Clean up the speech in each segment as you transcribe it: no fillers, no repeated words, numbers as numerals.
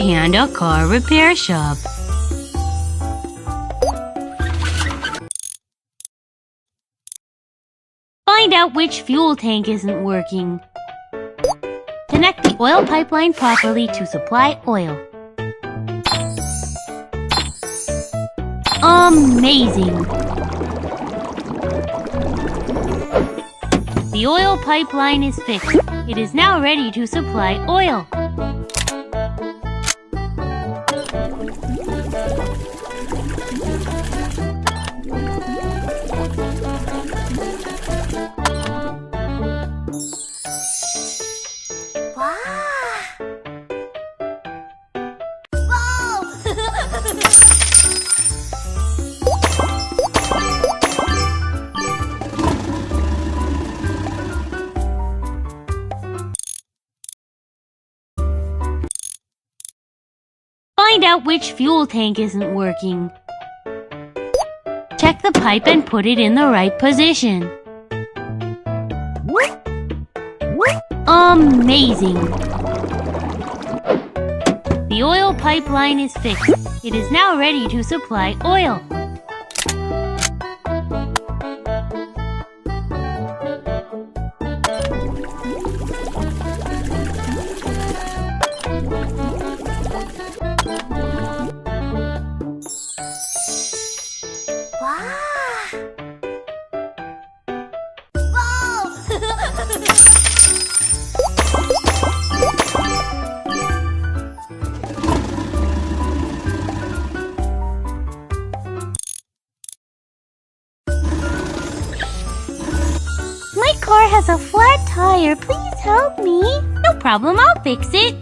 Panda Car Repair Shop. Find out which fuel tank isn't working. Connect the oil pipeline properly to supply oil. Amazing! The oil pipeline is fixed. It is now ready to supply oil. Find out which fuel tank isn't working. Check the pipe and put it in the right position. Amazing! The oil pipeline is fixed. It is now ready to supply oil. My car has a flat tire. Please help me. No problem, I'll fix it.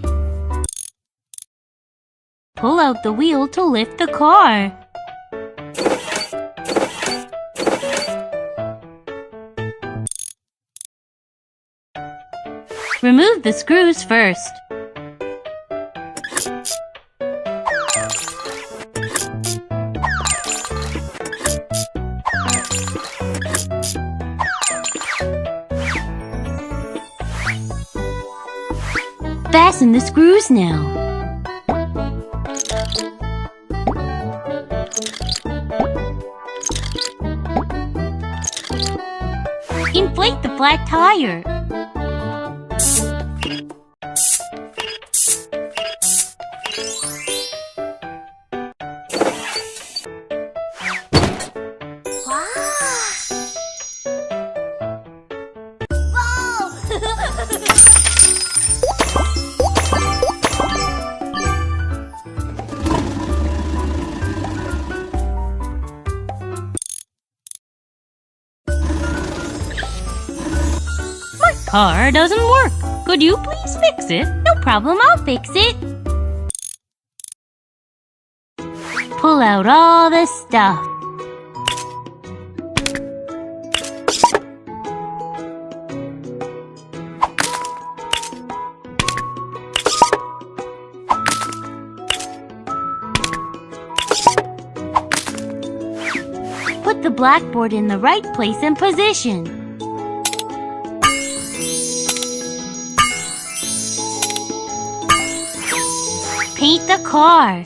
Pull out the wheel to lift the car. Remove the screws first. Fasten the screws now. Inflate the flat tire. Car doesn't work. Could you please fix it? No problem, I'll fix it. Pull out all the stuff. Put the blackboard in the right place and position. Paint the car.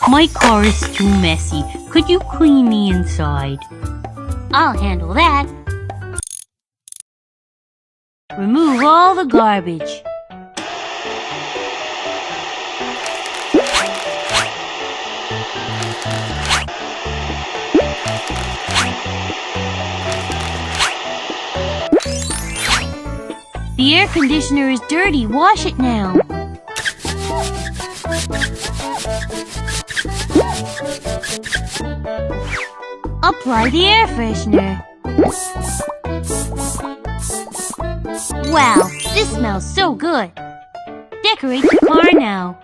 My car is too messy. Could you clean the inside? I'll handle that. Remove all the garbage. The air conditioner is dirty. Wash it now. Apply the air freshener. Wow, this smells so good. Decorate the car now.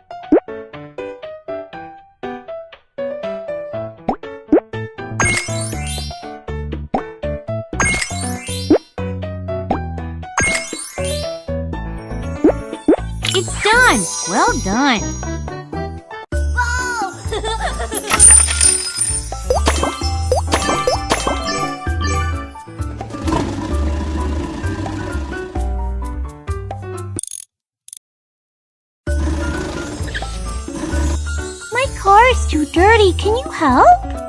It's done! Well done! My car is too dirty. Can you help?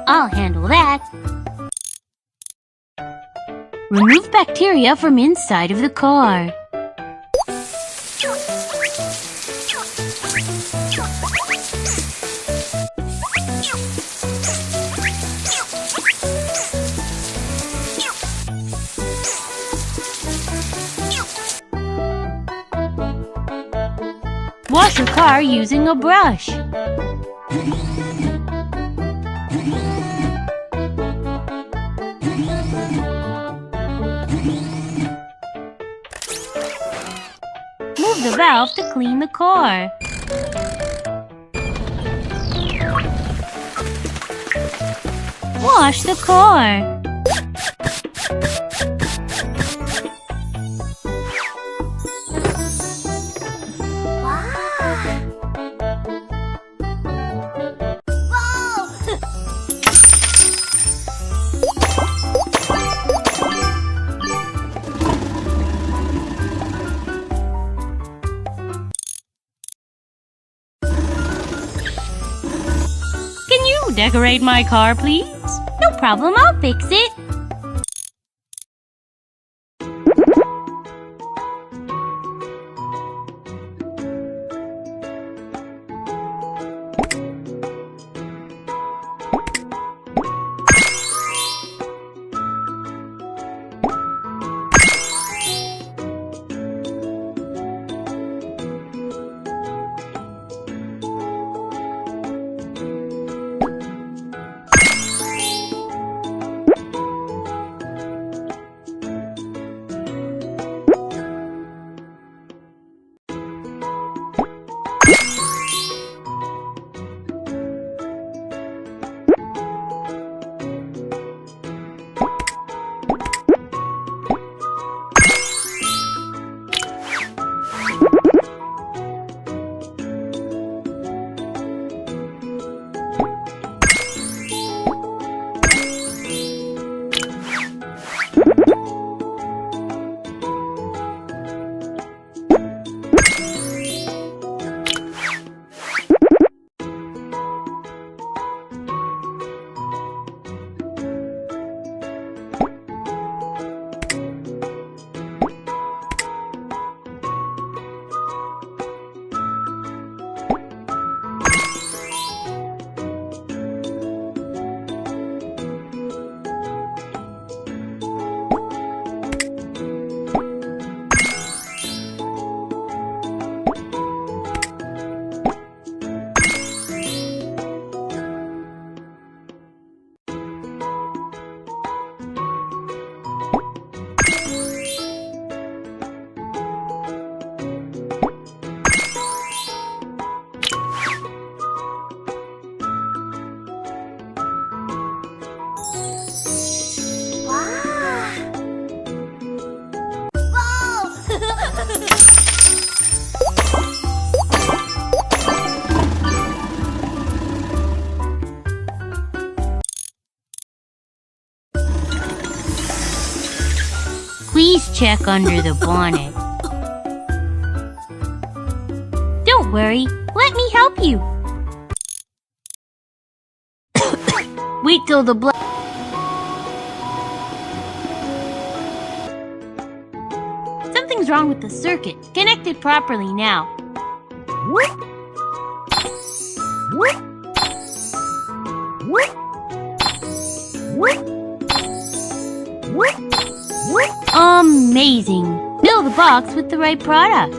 I'll handle that. Remove bacteria from inside of the car. Wash your car using a brush. Move the valve to clean the car. Wash the car. Can you decorate my car, please? No problem, I'll fix it. Please check under the bonnet. Don't worry, let me help you. Wait till the blood... Something's wrong with the circuit. Connect it properly now. Amazing! Fill the box with the right product.